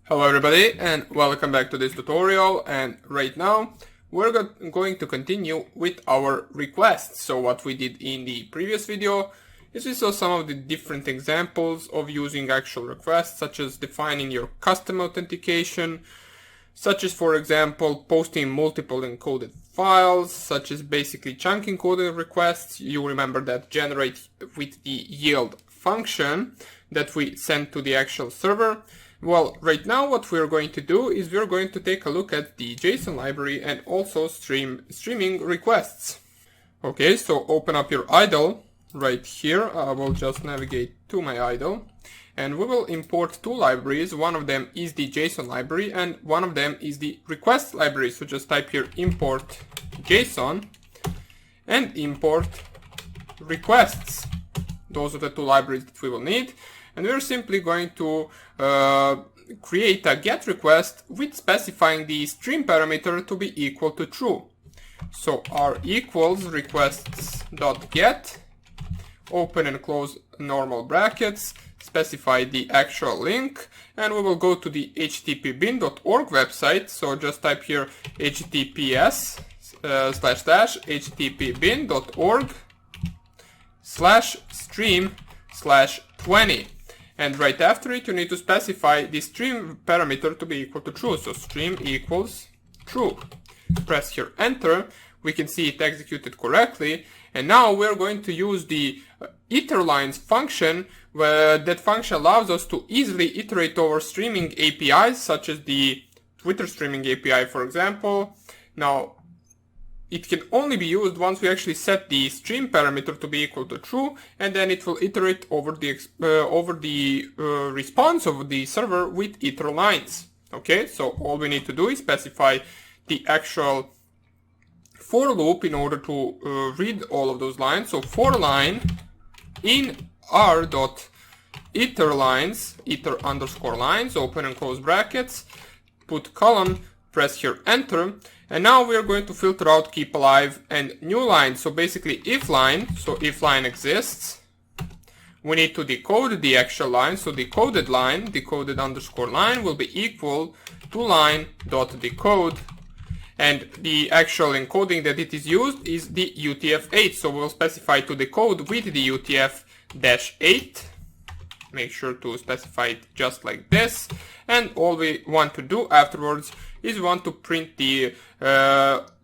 Hello everybody and welcome back to this tutorial, and right now we're going to continue with our requests. So what we did in the previous video is we saw some of the different examples of using actual requests, such as defining your custom authentication, such as for example posting multiple encoded files, such as basically chunk encoded requests. You remember that generate with the yield function that we send to the actual server. Well, right now what we're going to do is we're going to take a look at the JSON library and also streaming requests. Okay, so open up your idle right here. I will just navigate to my idle and we will import two libraries. One of them is the JSON library and one of them is the request library. So just type here import JSON and import requests. Those are the two libraries that we will need. And we're simply going to create a GET request with specifying the stream parameter to be equal to true. So r equals requests.get, open and close normal brackets, specify the actual link, and we will go to the httpbin.org website. So just type here https http://httpbin.org/stream/20. And right after it, you need to specify the stream parameter to be equal to true. So stream equals true. Press here enter. We can see it executed correctly. And now we're going to use the iterlines function, where that function allows us to easily iterate over streaming APIs, such as the Twitter streaming API, for example. Now, it can only be used once we actually set the stream parameter to be equal to true, and then it will iterate over the response of the server with iterlines. Okay, so all we need to do is specify the actual for loop in order to read all of those lines. So for line in r.iterlines, iter_lines, open and close brackets, put column, press here enter. And now we are going to filter out keep alive and new line. So basically if line, so if line exists, we need to decode the actual line. So decoded line, decoded_line will be equal to line.decode. And the actual encoding that it is used is the UTF-8. So we'll specify to decode with the UTF-8. Make sure to specify it just like this. And all we want to do afterwards is we want to print the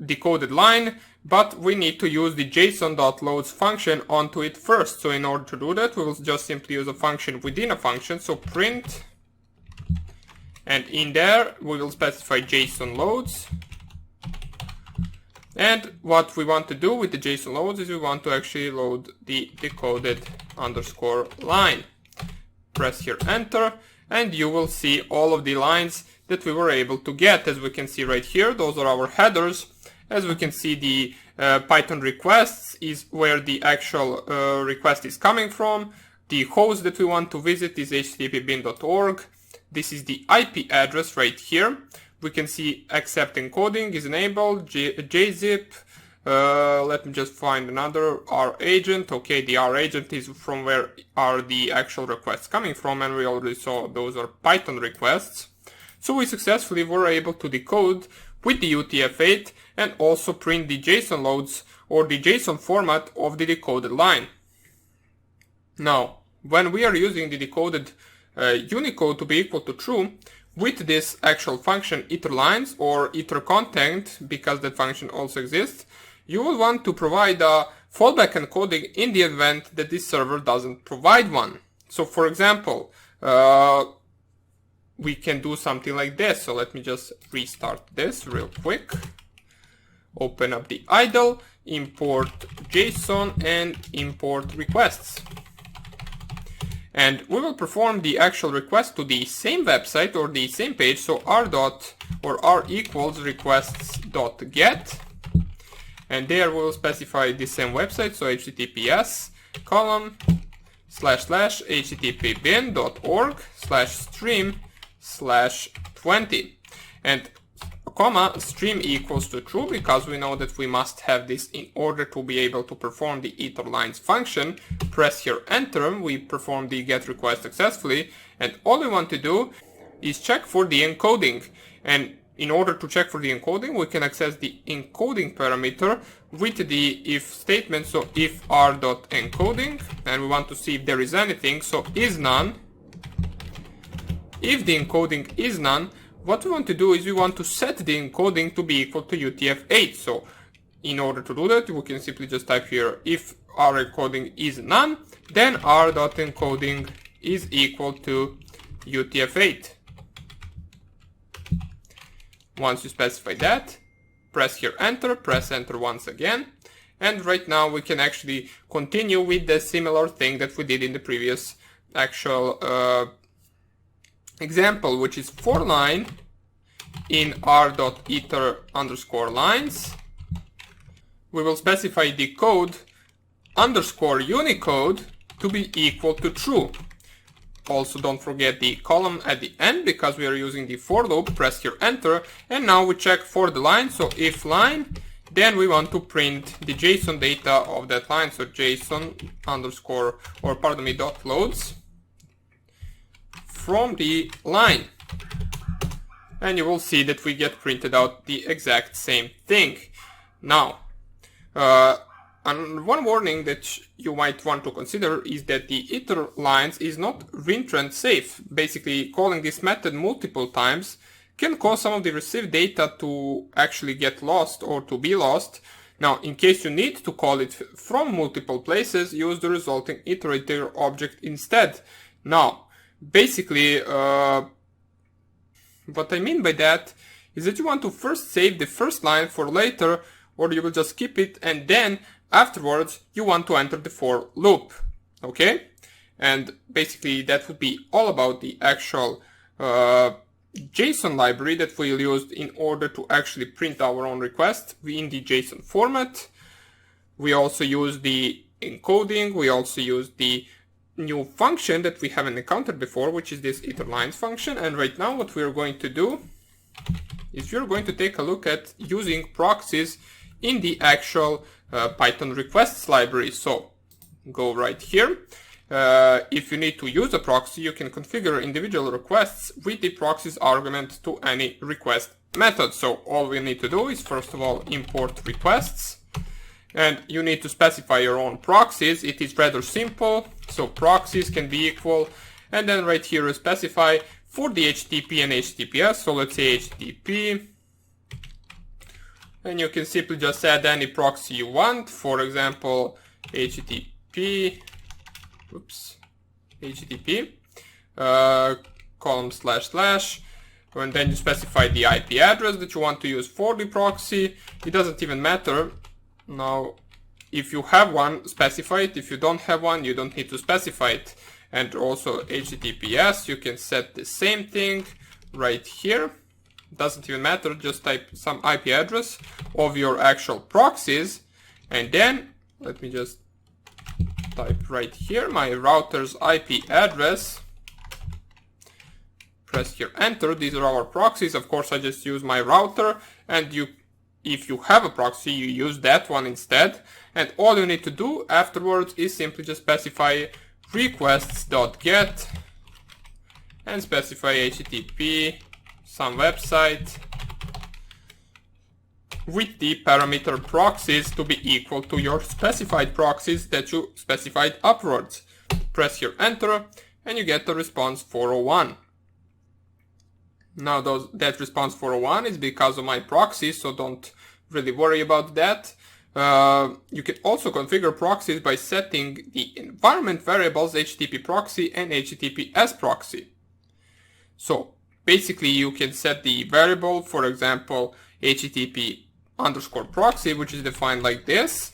decoded line, but we need to use the JSON.loads function onto it first. So in order to do that, we will just simply use a function within a function. So print, and in there we will specify JSON loads. And what we want to do with the JSON loads is we want to actually load the decoded_line. Press here enter, and you will see all of the lines that we were able to get. As we can see right here, those are our headers. As we can see, the Python requests is where the actual request is coming from. The host that we want to visit is httpbin.org. This is the IP address right here. We can see accept encoding is enabled, JZip. Let me just find another R agent. Okay, the R agent is from where are the actual requests coming from, and we already saw those are Python requests. So we successfully were able to decode with the UTF-8 and also print the JSON loads or the JSON format of the decoded line. Now, when we are using the decoded Unicode to be equal to true, with this actual function iterlines or itercontent, because that function also exists, you will want to provide a fallback encoding in the event that this server doesn't provide one. So for example, we can do something like this. So let me just restart this real quick. Open up the idle, import JSON and import requests. And we will perform the actual request to the same website or the same page. So r equals requests.get. And there we will specify the same website. So https://httpbin.org/stream/20. And comma stream equals to true, because we know that we must have this in order to be able to perform the iterlines function. Press here enter, we perform the get request successfully, and all we want to do is check for the encoding. And in order to check for the encoding, we can access the encoding parameter with the if statement. So if r.encoding, and we want to see if there is anything. So is none. If the encoding is none, what we want to do is we want to set the encoding to be equal to UTF-8. So in order to do that, we can simply just type here if r encoding is none, then r.encoding is equal to UTF-8. Once you specify that, press here enter, press enter once again, and right now we can actually continue with the similar thing that we did in the previous actual example, which is for line in r.iter_lines. We will specify the code underscore Unicode to be equal to true. Also, don't forget the column at the end because we are using the for loop. Press here enter, and now we check for the line. So if line, then we want to print the JSON data of that line. So JSON underscore, or pardon me, dot loads from the line. And you will see that we get printed out the exact same thing. Now, and one warning that you might want to consider is that the iter lines is not retrans safe. Basically, calling this method multiple times can cause some of the received data to actually get lost or to be lost. Now, in case you need to call it from multiple places, use the resulting iterator object instead. Now, basically, what I mean by that is that you want to first save the first line for later, or you will just skip it, and then afterwards you want to enter the for loop. Okay? And basically that would be all about the actual JSON library that we'll use in order to actually print our own request in the JSON format. We also use the encoding, we also use the new function that we haven't encountered before, which is this iterLines function. And right now what we're going to do is we're going to take a look at using proxies in the actual Python requests library. So go right here. If you need to use a proxy, you can configure individual requests with the proxies argument to any request method. So all we need to do is first of all import requests, and you need to specify your own proxies. It is rather simple. So proxies can be equal, and then right here specify for the HTTP and HTTPS. So let's say HTTP. And you can simply just add any proxy you want. For example, HTTP, column // and then you specify the IP address that you want to use for the proxy. It doesn't even matter. Now, if you have one, specify it. If you don't have one, you don't need to specify it. And also HTTPS, you can set the same thing right here. Doesn't even matter, just type some IP address of your actual proxies, and then let me just type right here my router's IP address. Press here enter. These are our proxies. Of course, I just use my router, and if you have a proxy, you use that one instead. And all you need to do afterwards is simply just specify requests.get and specify HTTP some website with the parameter proxies to be equal to your specified proxies that you specified upwards. Press here enter, and you get the response 401. Now that response 401 is because of my proxy, so don't really worry about that. You can also configure proxies by setting the environment variables HTTP proxy and HTTPS proxy. So basically you can set the variable, for example, HTTP_proxy, which is defined like this.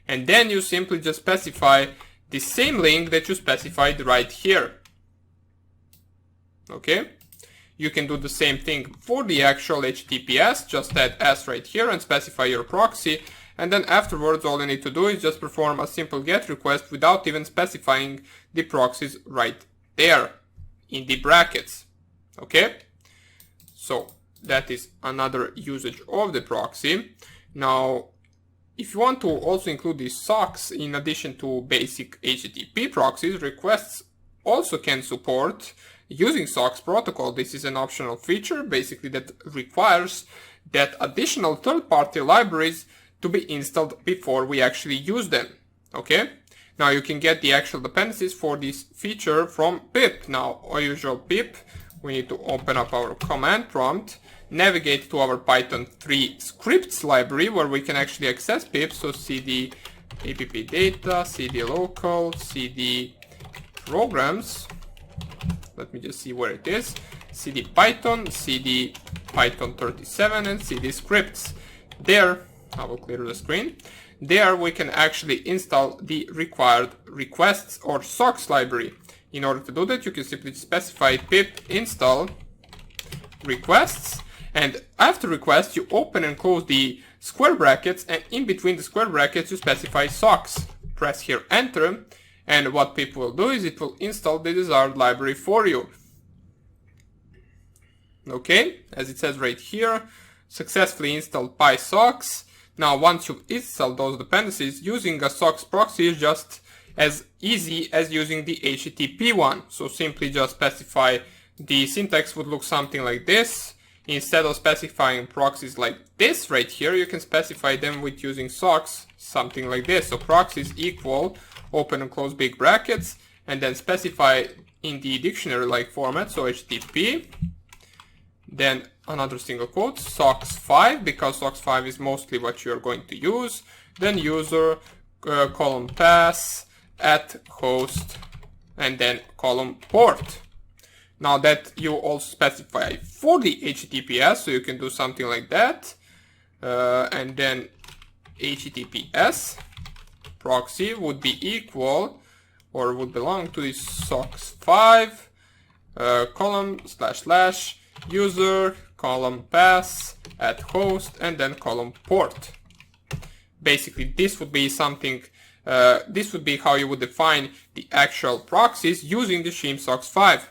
And then you simply just specify the same link that you specified right here. Okay? You can do the same thing for the actual HTTPS, just add S right here and specify your proxy. And then afterwards, all you need to do is just perform a simple GET request without even specifying the proxies right there in the brackets. Okay? So that is another usage of the proxy. Now, if you want to also include the socks in addition to basic HTTP proxies, requests also can support using SOX protocol. This is an optional feature basically that requires that additional third-party libraries to be installed before we actually use them. Okay? Now you can get the actual dependencies for this feature from pip. Now, our usual pip, we need to open up our command prompt, navigate to our Python 3 scripts library where we can actually access pip. So cd app data, cd local, cd programs. Let me just see where it is. cd python, cd python 37 and cd scripts. There, I will clear the screen. There we can actually install the required requests or SOX library. In order to do that, you can simply specify pip install requests, and after request you open and close the square brackets, and in between the square brackets you specify SOX. Press here enter, and what pip will do is it will install the desired library for you. Okay, as it says right here, successfully installed PySOX. Now once you've installed those dependencies, using a SOX proxy is just as easy as using the HTTP one. So simply just specify, the syntax would look something like this. Instead of specifying proxies like this right here, you can specify them with using SOX, something like this. So proxies equal, open and close big brackets, and then specify in the dictionary like format, so HTTP, then another single quote, SOX5, because SOX5 is mostly what you're going to use, then user, column pass, at host, and then column port. Now that you also specify for the HTTPS, so you can do something like that, and then HTTPS proxy would be equal, or would belong to the SOX5, column / user, column pass, at host, and then column port. Basically, this would be something, this would be how you would define the actual proxies using the shim SOX5.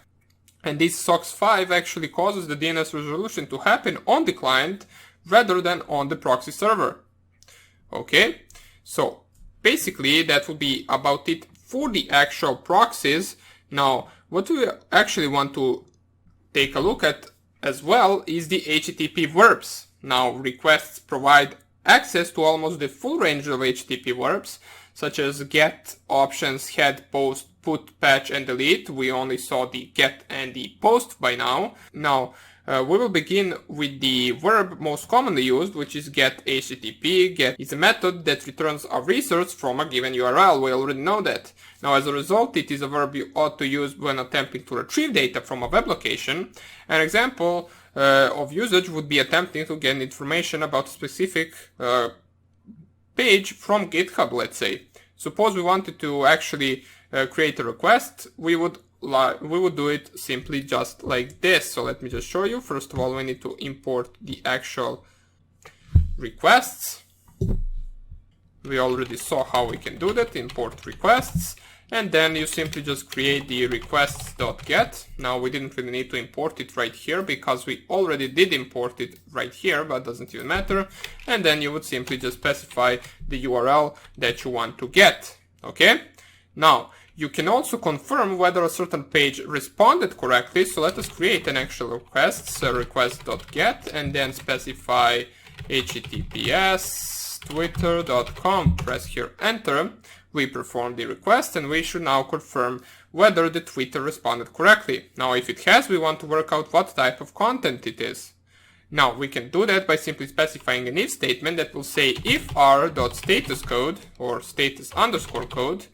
And this SOX5 actually causes the DNS resolution to happen on the client rather than on the proxy server. Okay, so basically that would be about it for the actual proxies. Now, what we actually want to take a look at as well is the HTTP verbs. Now, requests provide access to almost the full range of HTTP verbs, such as get, options, head, post, put, patch, and delete. We only saw the get and the post by now. Now, we will begin with the verb most commonly used, which is get HTTP. Get is a method that returns a resource from a given URL. We already know that. Now, as a result, it is a verb you ought to use when attempting to retrieve data from a web location. An example of usage would be attempting to get information about a specific page from GitHub, let's say. Suppose we wanted to actually create a request, we would do it simply just like this. So let me just show you. First of all, we need to import the actual requests. We already saw how we can do that, import requests, and then you simply just create the requests.get. Now we didn't really need to import it right here because we already did import it right here, but doesn't even matter. And then you would simply just specify the URL that you want to get. Okay? Now, you can also confirm whether a certain page responded correctly. So let us create an actual request, so request.get, and then specify https twitter.com. Press here enter. We perform the request, and we should now confirm whether the Twitter responded correctly. Now, if it has, we want to work out what type of content it is. Now, we can do that by simply specifying an if statement that will say if r.statuscode or status_code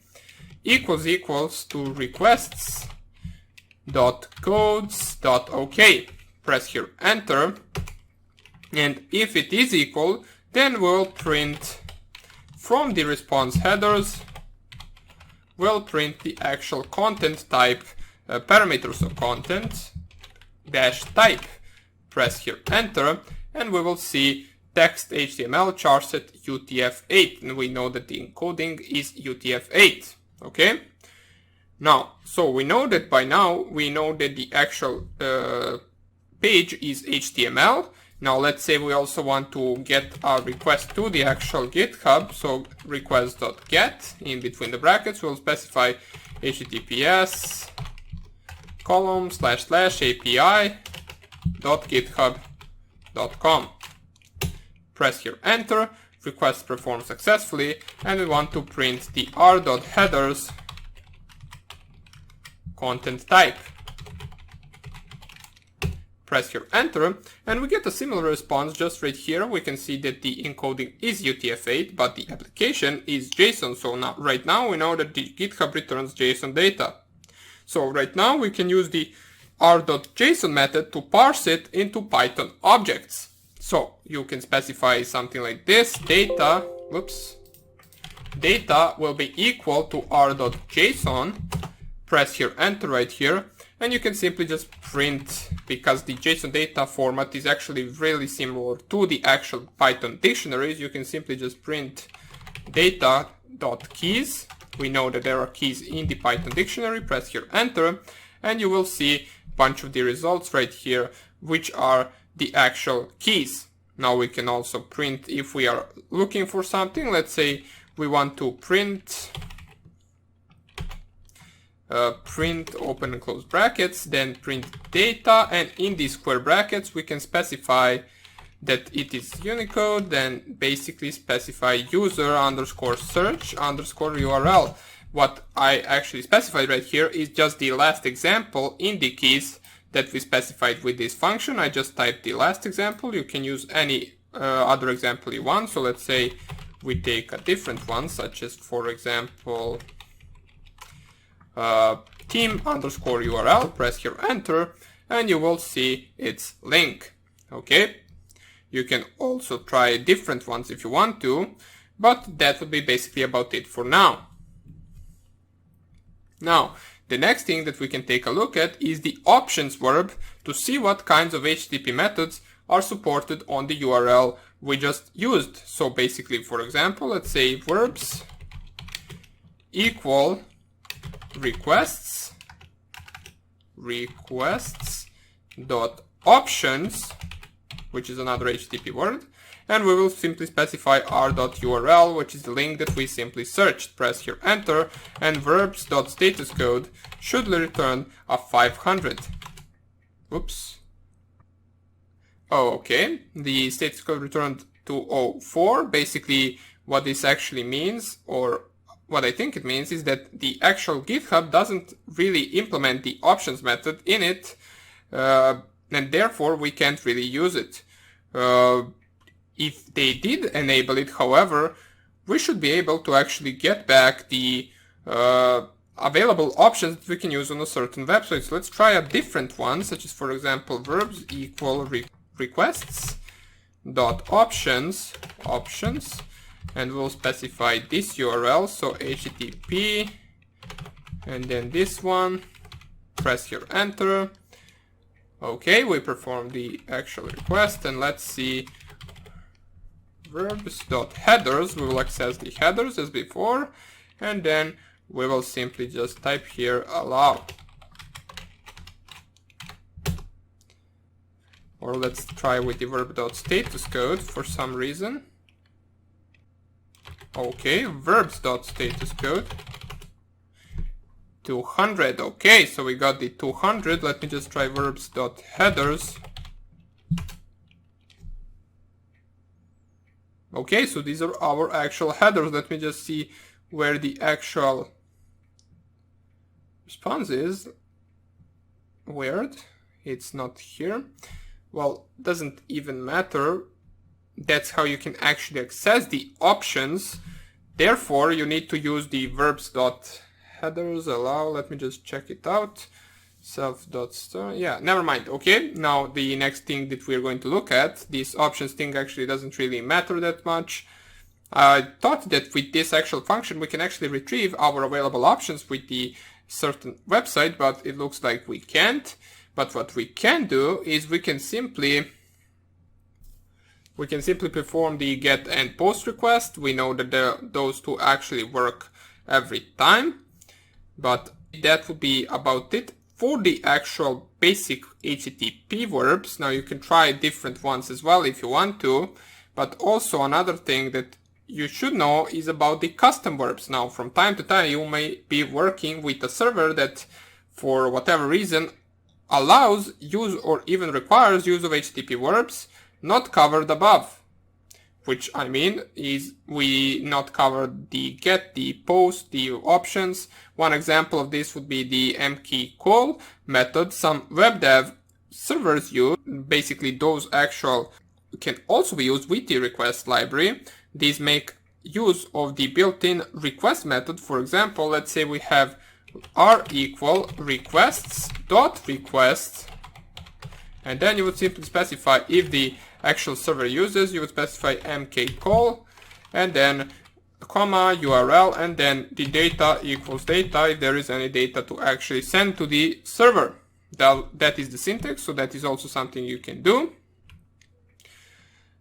equals to requests.codes.ok. Press here enter, and if it is equal, then we'll print from the response headers, we'll print the actual content type parameters of content dash type. Press here enter, and we will see text HTML charset UTF-8, and we know that the encoding is UTF-8. Okay, now, so we know that by now, we know that the actual page is HTML. Now, let's say we also want to get a request to the actual GitHub. So request.get, in between the brackets, we'll specify https column //api.github.com. Press here enter, request performed successfully, and we want to print the r.headers content type. Press here enter, and we get a similar response. Just right here we can see that the encoding is UTF-8, but the application is JSON. So now, right now we know that the GitHub returns JSON data. So right now we can use the r.json method to parse it into Python objects. So you can specify something like this: data will be equal to r.json. Press here enter right here, and you can simply just print, because the JSON data format is actually really similar to the actual Python dictionaries. You can simply just print data.keys. We know that there are keys in the Python dictionary. Press here enter, and you will see a bunch of the results right here, which are the actual keys. Now we can also print if we are looking for something. Let's say we want to print open and close brackets, then print data, and in these square brackets we can specify that it is Unicode, then basically specify user_search_URL. What I actually specified right here is just the last example in the keys that we specified with this function. I just typed the last example. You can use any other example you want. So let's say we take a different one, such as, for example, team_URL. Press here enter, and you will see its link. Okay, you can also try different ones if you want to, but that would be basically about it for now. Now, the next thing that we can take a look at is the options verb to see what kinds of HTTP methods are supported on the URL we just used. So basically, for example, let's say verbs equal requests dot options, which is another HTTP word, and we will simply specify r.url, which is the link that we simply searched. Press here enter, and verbs.statuscode should return a 500. Oops. Oh, okay. The status code returned 204. Basically, what this actually means, or what I think it means, is that the actual GitHub doesn't really implement the options method in it, and therefore we can't really use it. If they did enable it, however, we should be able to actually get back the available options that we can use on a certain website. So let's try a different one, such as, for example, verbs equal requests dot options, and we'll specify this URL, so HTTP, and then this one. Press here enter. Okay, we perform the actual request, and let's see. Verbs.headers, we will access the headers as before, and then we will simply just type here allow. Or let's try with the verb.statuscode for some reason. Okay, verbs.statuscode 200. Okay, so we got the 200. Let me just try verbs.headers. Okay, so these are our actual headers. Let me just see where the actual response is. Weird, it's not here. Well, doesn't even matter. That's how you can actually access the options. Therefore, you need to use the verbs.headers allow. Let me just check it out. Self.star. Yeah, never mind. Okay, now the next thing that we're going to look at, this options thing actually doesn't really matter that much. I thought that with this actual function we can actually retrieve our available options with the certain website, but it looks like we can't. But what we can do is we can simply perform the get and post request. We know that those two actually work every time, but that would be about it for the actual basic HTTP verbs. Now you can try different ones as well if you want to, but also another thing that you should know is about the custom verbs. Now from time to time you may be working with a server that for whatever reason allows use or even requires use of HTTP verbs not covered above. Which I mean is we not covered the get, the post, the options. One example of this would be the mkey call method some web dev servers use. Basically those actual can also be used with the request library. These make use of the built-in request method. For example, let's say we have r equal requests dot request, and then you would simply specify if the actual server uses, you would specify mk call and then comma URL and then the data equals data if there is any data to actually send to the server. That is the syntax, so that is also something you can do.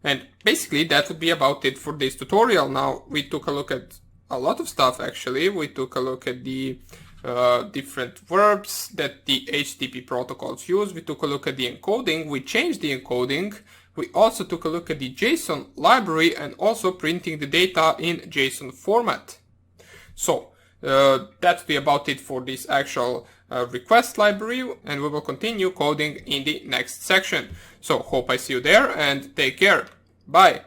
And basically that would be about it for this tutorial. Now we took a look at a lot of stuff actually. We took a look at the different verbs that the HTTP protocols use. We took a look at the encoding. We changed the encoding. We also took a look at the JSON library and also printing the data in JSON format. So that would be about it for this actual request library, and we will continue coding in the next section. So hope I see you there and take care. Bye.